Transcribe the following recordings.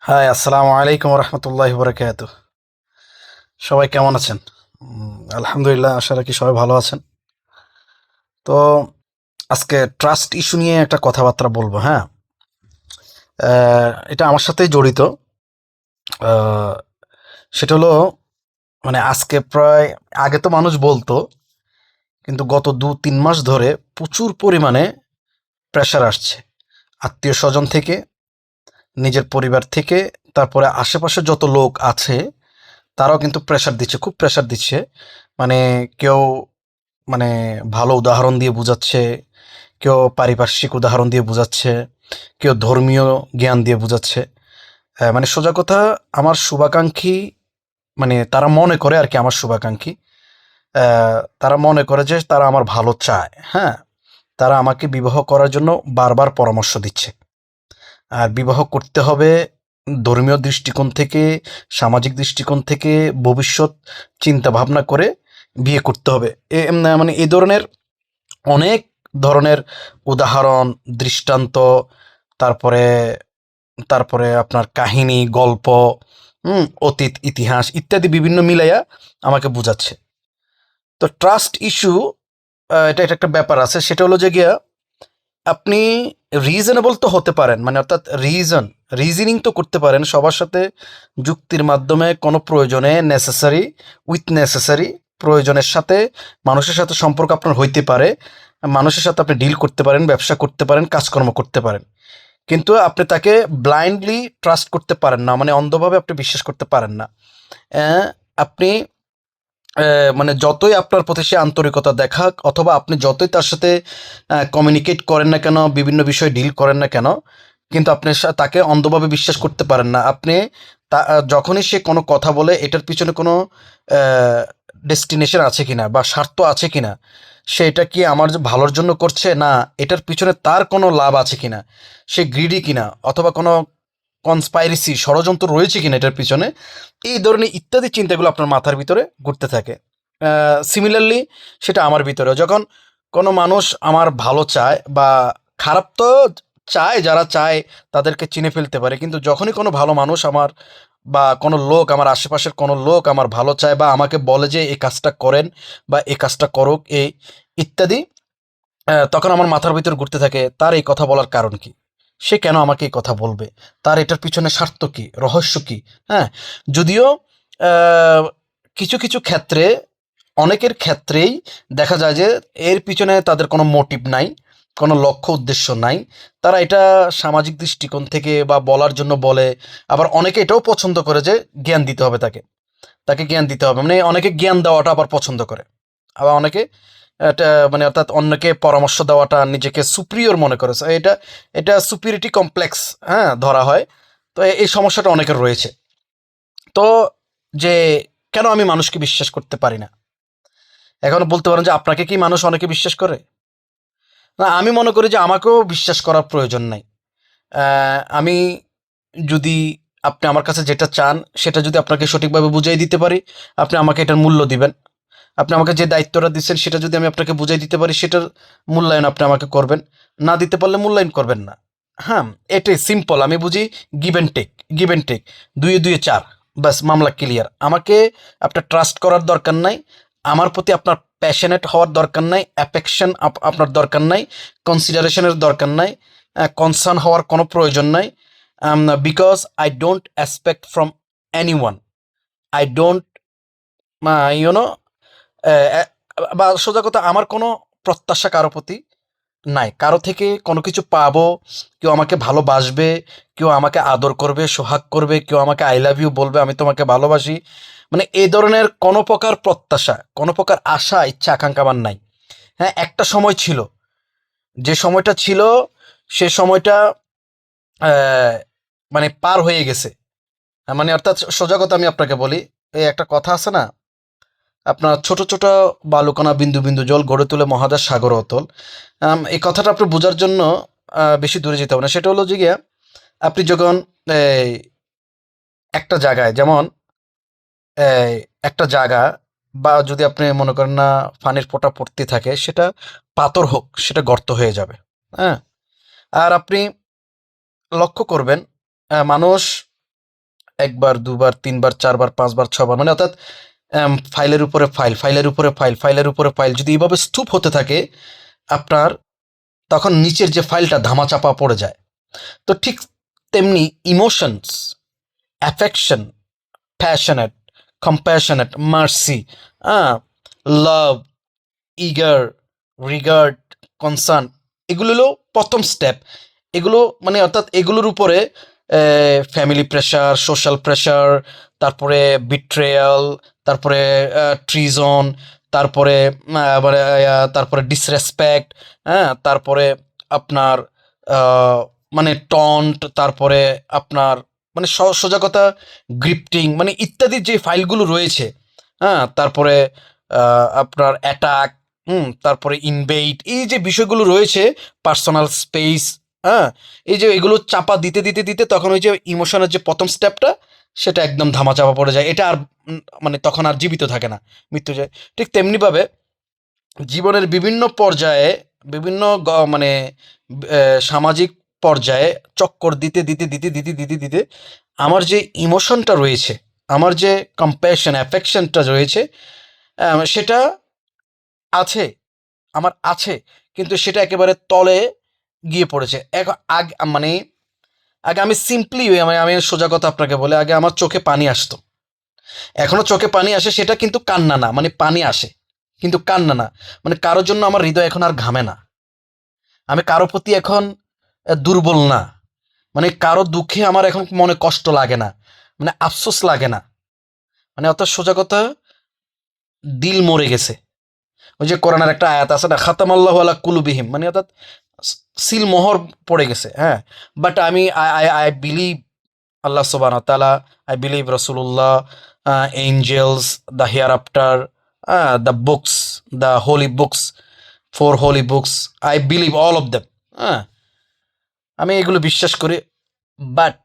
High, আসসালামু আলাইকুম রহমতুল্লাহি বরকাতুহ। সবাই কেমন আছেন? আলহামদুলিল্লাহ, আশা রাখি সবাই ভালো আছেন। তো আজকে ট্রাস্ট ইস্যু নিয়ে একটা কথাবার্তা বলবো। হ্যাঁ, এটা আমার সাথেই জড়িত। আহ, সেটা হলো, মানে আজকে প্রায়, আগে তো মানুষ বলতো, কিন্তু গত 2-3 মাস ধরে প্রচুর পরিমাণে প্রেশার আসছে আত্মীয় স্বজন থেকে, নিজের পরিবার থেকে, তারপরে আশেপাশে যত লোক আছে তারাও কিন্তু প্রেশার দিচ্ছে, খুব প্রেশার দিচ্ছে। মানে কেউ, মানে ভালো উদাহরণ দিয়ে বুঝাচ্ছে, কেউ পারিপার্শ্বিক উদাহরণ দিয়ে বুঝাচ্ছে, কেউ ধর্মীয় জ্ঞান দিয়ে বুঝাচ্ছে। মানে সোজা কথা, আমার শুভাকাঙ্ক্ষী, মানে তারা মনে করে আর কি, আমার শুভাকাঙ্ক্ষী, তারা মনে করে যে তারা আমার ভালো চায়। হ্যাঁ, তারা আমাকে বিবাহ করার জন্য বারবার পরামর্শ দিচ্ছে। আর বিবাহ করতে হবে ধর্মীয় দৃষ্টিকোণ থেকে, সামাজিক দৃষ্টিকোণ থেকে, ভবিষ্যৎ চিন্তা ভাবনা করে বিয়ে করতে হবে। মানে এই ধরনের অনেক ধরনের উদাহরণ, দৃষ্টান্ত, তারপরে তারপরে আপনার কাহিনী, গল্প, অতীত, ইতিহাস ইত্যাদি বিভিন্ন মিলাইয়া আমাকে বুঝাচ্ছে। তো ট্রাস্ট ইস্যু, এটা একটা ব্যাপার আছে। সেটা হলো যে গিয়া, আপনি রিজনেবল তো হতে পারেন, মানে অর্থাৎ রিজনিং তো করতে পারেন সবার সাথে, যুক্তির মাধ্যমে, কোনো প্রয়োজনে নেসেসারি, উইথ নেসেসারি, প্রয়োজনের সাথে মানুষের সাথে সম্পর্ক আপনার হইতে পারে, মানুষের সাথে আপনি ডিল করতে পারেন, ব্যবসা করতে পারেন, কাজকর্ম করতে পারেন। কিন্তু আপনি তাকে ব্লাইন্ডলি ট্রাস্ট করতে পারেন না, মানে অন্ধভাবে আপনি বিশ্বাস করতে পারেন না। আহ, আপনি মানে যতই আপনার প্রতি সে আন্তরিকতা দেখাক, অথবা আপনি যতই তার সাথে কমিউনিকেট করেন না কেন, বিভিন্ন বিষয়ে ডিল করেন না কেন, কিন্তু আপনি তাকে অন্ধভাবে বিশ্বাস করতে পারেন না। আপনি যখনই সে কোনো কথা বলে, এটার পিছনে কোনো ডেস্টিনেশন আছে কিনা বা স্বার্থ আছে কিনা, সে এটা কি আমার ভালোর জন্য করছে, না এটার পিছনে তার কোনো লাভ আছে কিনা, সে গ্রিডি কিনা, অথবা কোনো কনস্পাইরেসি, ষড়যন্ত্র রয়েছে কিনা এটার পিছনে, এই ধরনের ইত্যাদি চিন্তাগুলো আপনার মাথার ভিতরে ঘুরতে থাকে। সিমিলারলি সেটা আমার ভিতরেও, যখন কোনো মানুষ আমার ভালো চায়, বা খারাপ তো চায়, যারা চায় তাদেরকে চিনে ফেলতে পারে, কিন্তু যখনই কোনো ভালো মানুষ আমার, বা কোনো লোক, আমার আশেপাশের কোনো লোক আমার ভালো চায়, বা আমাকে বলে যে এই কাজটা করেন বা এই কাজটা করুক, এই ইত্যাদি, তখন আমার মাথার ভিতর ঘুরতে থাকে, তার এই কথা বলার কারণ কি, সে কেন আমাকে এই কথা বলবে, তার এটার পিছনে স্বার্থ কি, রহস্য কি। হ্যাঁ, যদিও আহ, কিছু কিছু ক্ষেত্রে, অনেকের ক্ষেত্রেই দেখা যায় যে এর পিছনে তাদের কোনো মোটিভ নাই, কোনো লক্ষ্য উদ্দেশ্য নাই। তারা এটা সামাজিক দৃষ্টিকোণ থেকে বা বলার জন্য বলে। আবার অনেকে এটাও পছন্দ করে যে জ্ঞান দিতে হবে তাকে, তাকে জ্ঞান দিতে হবে, মানে অনেকে জ্ঞান দেওয়াটা আবার পছন্দ করে। আবার অনেকে এটা, মানে অর্থাৎ অন্যকে পরামর্শ দেওয়াটা নিজেকে সুপ্রিয়র মনে করে। So এটা এটা সুপিরিটি কমপ্লেক্স, হ্যাঁ, ধরা হয়। তো এই সমস্যাটা অনেকের রয়েছে। তো যে কেন আমি মানুষকে বিশ্বাস করতে পারি না, এখন বলতে পারেন যে আপনাকে কি মানুষ অনেকে বিশ্বাস করে? না, আমি মনে করি যে আমাকেও বিশ্বাস করার প্রয়োজন নাই। আমি যদি, আপনি আমার কাছে যেটা চান সেটা যদি আপনাকে সঠিকভাবে বুঝিয়ে দিতে পারি, আপনি আমাকে এটার মূল্য দিবেন। আপনি আমাকে যে দায়িত্বটা দিচ্ছেন সেটা যদি আমি আপনাকে বুঝাই দিতে পারি, সেটার মূল্যায়ন আপনি আমাকে করবেন। না দিতে পারলে মূল্যায়ন করবেন না। হ্যাঁ, এটাই সিম্পল, আমি বুঝি give and take, give and take, দুইয়ে দুইয়ে চার, ব্যাস মামলা ক্লিয়ার। আমাকে আপনার ট্রাস্ট করার দরকার নাই, আমার প্রতি আপনার প্যাশনেট হওয়ার দরকার নাই, অ্যাফেকশন আপনার দরকার নাই, কনসিডারেশনের দরকার নাই, কনসার্ন হওয়ার কোনো প্রয়োজন নাই। Because I don't expect from anyone, I don't, you know, বা সোজা কথা, আমার কোনো প্রত্যাশা কারো প্রতি নাই, কারো থেকে কোনো কিছু পাবো, কেউ আমাকে ভালোবাসবে, কেউ আমাকে আদর করবে, সোহাগ করবে, কেউ আমাকে আই লাভ ইউ বলবে, আমি তোমাকে ভালোবাসি, মানে এই ধরনের কোনো প্রকার প্রত্যাশা, কোনো প্রকার আশা, ইচ্ছা, আকাঙ্ক্ষা আমার নাই। হ্যাঁ, একটা সময় ছিল, যে সময়টা ছিল সে সময়টা আহ, মানে পার হয়ে গেছে। মানে অর্থাৎ সোজা কথা আমি আপনাকে বলি, এই একটা কথা আছে না, আপনার ছোট ছোট বালুকণা বিন্দু বিন্দু জল গড়ে তোলে মহাদেশ সাগর অতল। এই কথাটা আপনি বোঝার জন্য বেশি দূরে যেতে হবে না। সেটা হলো যে গিয়া, আপনি যখন এই একটা জায়গায়, যেমন এই একটা জায়গা, বা যদি আপনি মনে করেন না পানির ফোঁটা পড়তে থাকে, সেটা পাথর হোক, সেটা গর্ত হয়ে যাবে। হ্যাঁ, আর আপনি লক্ষ্য করবেন, মানুষ একবার, দুবার, তিনবার, চারবার, পাঁচবার, ছবার, মানে অর্থাৎ ফাইলের উপরে ফাইল, ফাইলের উপরে ফাইল, ফাইলের উপরে ফাইল যদি এইভাবে স্তূপ হতে থাকে আপনার, তখন নিচের যে ফাইলটা ধামাচাপা পড়ে যায়। তো ঠিক তেমনি emotions, affection, passionate, compassionate, mercy, love, eager, regard, concern, এগুলো হলো প্রথম স্টেপ। এগুলো মানে অর্থাৎ এগুলোর উপরে ফ্যামিলি প্রেশার, সোশ্যাল প্রেশার, তারপরে বিট্রেয়াল, তারপরে ট্রিজন, তারপরে তারপরে ডিসরেসপেক্ট, হ্যাঁ, তারপরে আপনার মানে টন্ট, তারপরে আপনার মানে সোজা কথা গ্রিফটিং, মানে ইত্যাদি যে ফাইলগুলো রয়েছে, হ্যাঁ, তারপরে আপনার অ্যাটাক, তারপরে ইনভেইট, এই যে বিষয়গুলো রয়েছে, পার্সোনাল স্পেস, হ্যাঁ, এই যে এগুলো চাপা দিতে দিতে দিতে তখন ওই যে ইমোশনের যে প্রথম স্টেপটা সেটা একদম ধামাচাপা পড়ে যায়, এটা আর মানে তখন আর জীবিত থাকে না, মৃত্যু যায়। ঠিক তেমনিভাবে জীবনের বিভিন্ন পর্যায়ে, বিভিন্ন মানে সামাজিক পর্যায়ে চক্কর দিতে দিতে দিতে দিতে দিতে দিতে আমার যে ইমোশনটা রয়েছে, আমার যে কম্প্যাশন, অ্যাফেকশনটা রয়েছে, সেটা আছে, আমার আছে, কিন্তু সেটা একেবারে তলে গিয়ে পড়েছে। আগে মানে আগে আমি সিম্পলি, মানে আমি সোজা কথা আপনাকে বলে, আগে আমার চোখে পানি আসতো, এখনো চোখে পানি আসে, সেটা কিন্তু কান্না না, মানে পানি আসে কিন্তু কান্না না, মানে কারোর জন্য আমার হৃদয় এখন আর ঘামে না, আমি কারো প্রতি এখন দুর্বল না, মানে কারো দুঃখে আমার এখন মনে কষ্ট লাগে না, মানে আফসোস লাগে না, মানে অর্থাৎ সোজা কথা দিল মরে গেছে। ওই যে কোরআনের একটা আয়াত আছে না, খাতামাল্লাহু আলা কুলুবিহিম, মানে অর্থাৎ সিল মোহর পড়ে গেছে, হ্যাঁ। বাট আমি আই বিলিভ আল্লাহ সুবহানাহু ওয়া তাআলা, আই বিলিভ রাসূলুল্লাহ, angels, the hereafter, the books, the holy books, four holy books, I believe all of them, হ্যাঁ, আমি এগুলো বিশ্বাস করি। বাট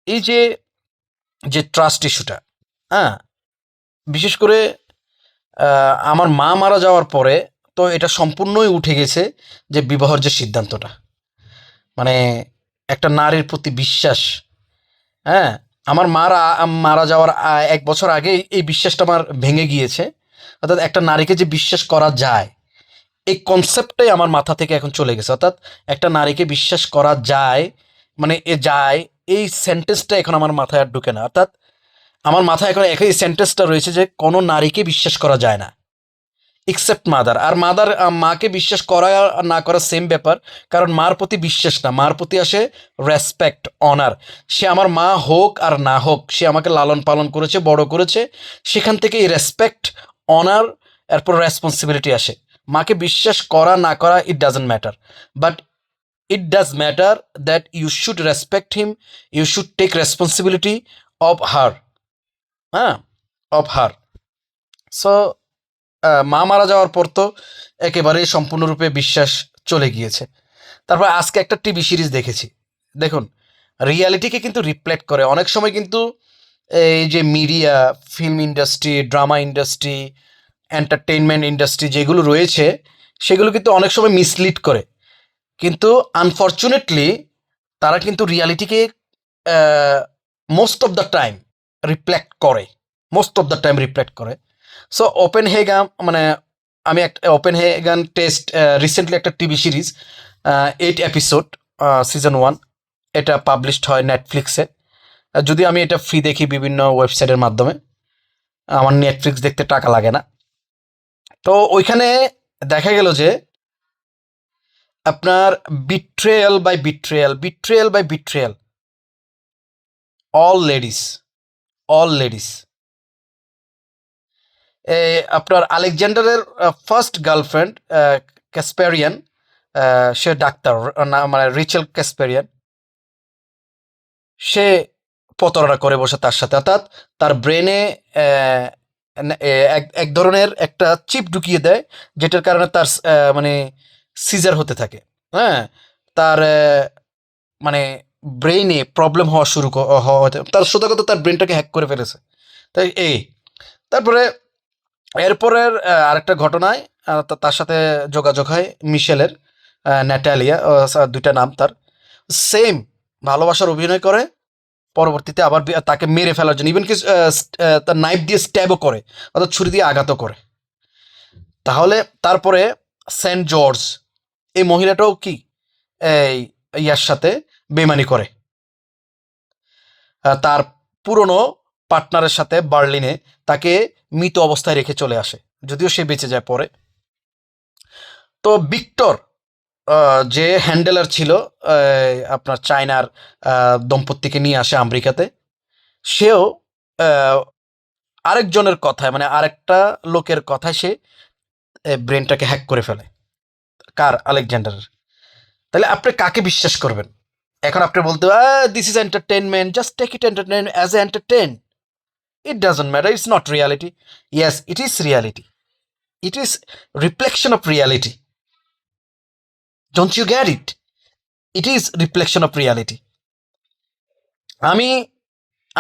এই যে যে ট্রাস্ট ইস্যুটা, হ্যাঁ, বিশেষ করে আমার মা মারা যাওয়ার পরে তো এটা সম্পূর্ণই উঠে গেছে, যে বিবাহর যে সিদ্ধান্তটা, মানে একটা নারীর প্রতি বিশ্বাস, হ্যাঁ, আমার মারা যাওয়ার 1 বছর আগেই এই বিশ্বাসটা আমার ভেঙে গিয়েছে। অর্থাৎ একটা নারীকে যে বিশ্বাস করা যায়, এই কনসেপ্টটাই আমার মাথা থেকে এখন চলে গেছে। অর্থাৎ একটা নারীকে বিশ্বাস করা যায়, মানে যায়, এই সেন্টেন্সটা এখন আমার মাথায় আর ঢুকে না। অর্থাৎ আমার মাথায় এখন একই সেন্টেন্সটা রয়েছে যে কোনো নারীকে বিশ্বাস করা যায় না এক্সেপ্ট মাদার। আর মাদার, মাকে বিশ্বাস করা আর না করা সেম ব্যাপার, কারণ মার প্রতি বিশ্বাস না, মার প্রতি আসে রেসপেক্ট, অনার। সে আমার মা হোক আর না হোক, সে আমাকে লালন পালন করেছে, বড় করেছে, সেখান থেকে এই রেসপেক্ট, অনার, এরপর রেসপন্সিবিলিটি আসে। মাকে বিশ্বাস করা না করা, ইট doesn't matter, but it does matter that you should respect him, you should take responsibility of her, হ্যাঁ, of her. সো মা মারা যাওয়ার পর তো একেবারেই সম্পূর্ণরূপে বিশ্বাস চলে গিয়েছে। তারপর আজকে একটা টিভি সিরিজ দেখেছি, দেখুন, রিয়ালিটিকে কিন্তু রিফ্লেক্ট করে। অনেক সময় কিন্তু এই যে media, film industry, drama industry, entertainment industry যেগুলো রয়েছে, সেগুলো কিন্তু অনেক সময় মিসলিড করে, কিন্তু আনফর্চুনেটলি তারা কিন্তু রিয়ালিটিকে most of the time reflect করে, most of the time reflect করে। সো ওপেন হেগাম, মানে আমি একটা ওপেন হেগান টেস্ট, রিসেন্টলি একটা টিভি সিরিজ, 8 এপিসোড, সিজন 1, এটা পাবলিশড হয় নেটফ্লিক্সে। যদি আমি এটা ফ্রি দেখি বিভিন্ন ওয়েবসাইটের মাধ্যমে, আমার নেটফ্লিক্স দেখতে টাকা লাগে না। তো ওইখানে দেখা গেল যে আপনার betrayal by betrayal, betrayal by betrayal, all ladies, all ladies. আপনার আলেকজান্ডারের ফার্স্ট গার্লফ্রেন্ড ক্যাসপেরিয়ান, সে ডাক্তার, না মানে রিচেল ক্যাসপেরিয়ান, সে প্রতারণা করে বসে তার সাথে, অর্থাৎ তার ব্রেনে এক এক ধরনের একটা চিপ ঢুকিয়ে দেয়, যেটার কারণে তার মানে সিজার হতে থাকে, হ্যাঁ, তার মানে ব্রেইনে প্রবলেম হওয়া তার সোজা কথা তার ব্রেনটাকে হ্যাক করে ফেলেছে। তাই এই তারপরে এরপরের আরেকটা ঘটনায় তার সাথে যোগাযোগ হয় মিশেলের, ন্যাটালিয়া, দুইটা নাম তার সেম, ভালোবাসার অভিনয় করে, পরবর্তীতে আবার তাকে মেরে ফেলার জন্য ইভেন কি তার নাইফ দিয়ে স্ট্যাবও করে, অর্থাৎ ছুরি দিয়ে আঘাতও করে। তাহলে তারপরে সেন্ট জর্জ এই মহিলাটাও কি এই ইয়ার সাথে বেমানি করে, তার পুরনো পার্টনারের সাথে বার্লিনে তাকে মৃত অবস্থায় রেখে চলে আসে, যদিও সে বেঁচে যায় পরে। তো ভিক্টর যে হ্যান্ডেলার ছিল আপনার চায়নার দম্পতিকে নিয়ে আসে আমেরিকাতে, সেও আরেকজনের কথায় মানে আরেকটা লোকের কথায় সে ব্রেনটাকে হ্যাক করে ফেলে। কার? আলেকজান্ডারের। তাহলে আপনি কাকে বিশ্বাস করবেন? এখন আপনি বলতে this is entertainment, just take it entertain as a entertain, it doesn't matter, it's not reality. Yes, it is reality, it is reflection of reality, don't you get it? It is reflection of reality. আমি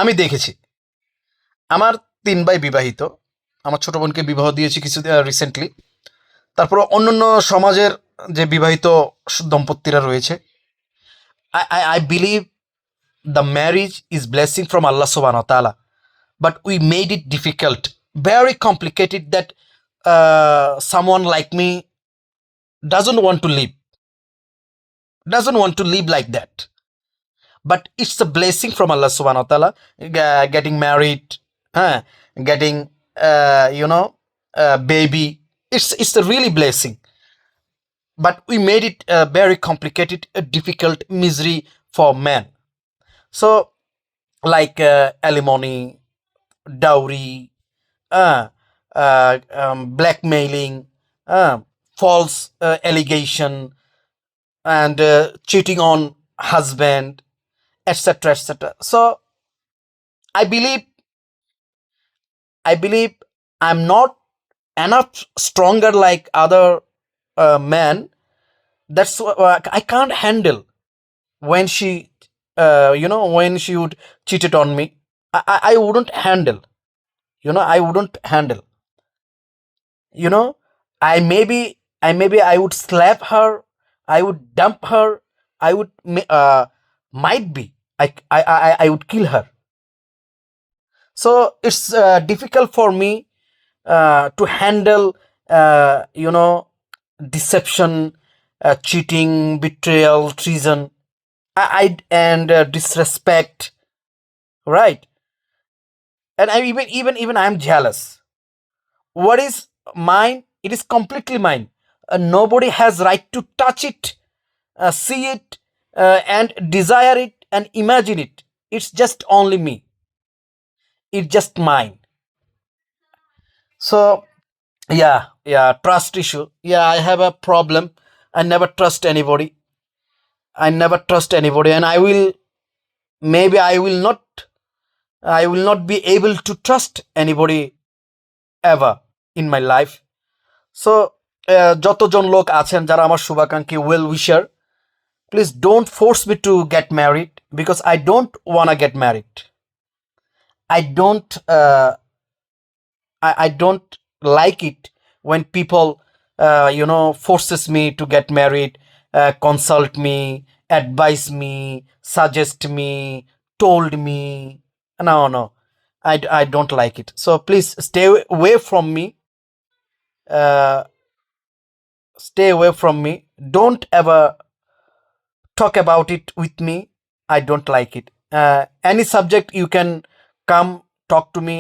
আমি দেখেছি, আমার 3 ভাই বিবাহিত, আমার ছোট বোনকে বিবাহ দিয়েছি কিছু রিসেন্টলি। তারপর অন্যান্য সমাজের যে বিবাহিত দম্পতিরা রয়েছে, I believe the marriage is blessing from Allah subhanahu wa ta'ala, but we made it difficult, very complicated, that someone like me doesn't want to live like that. But it's a blessing from Allah subhanahu wa ta'ala, getting married, getting baby. It's a really blessing, but we made it very complicated, difficult, misery for men. So like alimony, dowry, blackmailing, false allegation, and cheating on husband, etc., etc. So I believe I'm not enough stronger like other men. That's I can't handle when she when she would cheated on me. I wouldn't handle. I wouldn't handle. You know, I would slap her. I would dump her. I would might be I would kill her. So it's difficult for me to handle deception, cheating, betrayal, treason, and disrespect, right? And I even I'm jealous. What is mine? It is completely mine. Nobody has right to touch it, see it, and desire it and imagine it. It's just only me. It's just mine. So yeah, trust issue. Yeah, I have a problem. I never trust anybody. And maybe I will not be able to trust anybody ever in my life. So যতজন লোক আছেন যারা আমার শুভাকাঙ্ক্ষী, well উইশার, please don't force me to get married, because I don't wanna get married. I don't like it when people forces me to get married, consult me, advise me, suggest me, told me. No, I don't like it. So please stay away from me. uh, Stay away from me. Don't ever talk about it with me. I don't like it. Any subject you can come talk to me,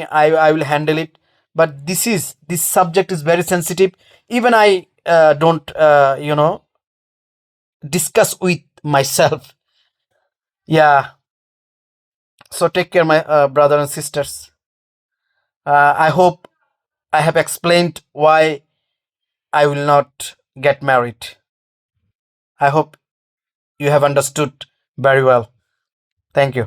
I will handle it. But this subject is very sensitive. Even I don't discuss with myself. Yeah. So take care, my brother and sisters. I hope I have explained why I will not get married. I hope you have understood very well. Thank you.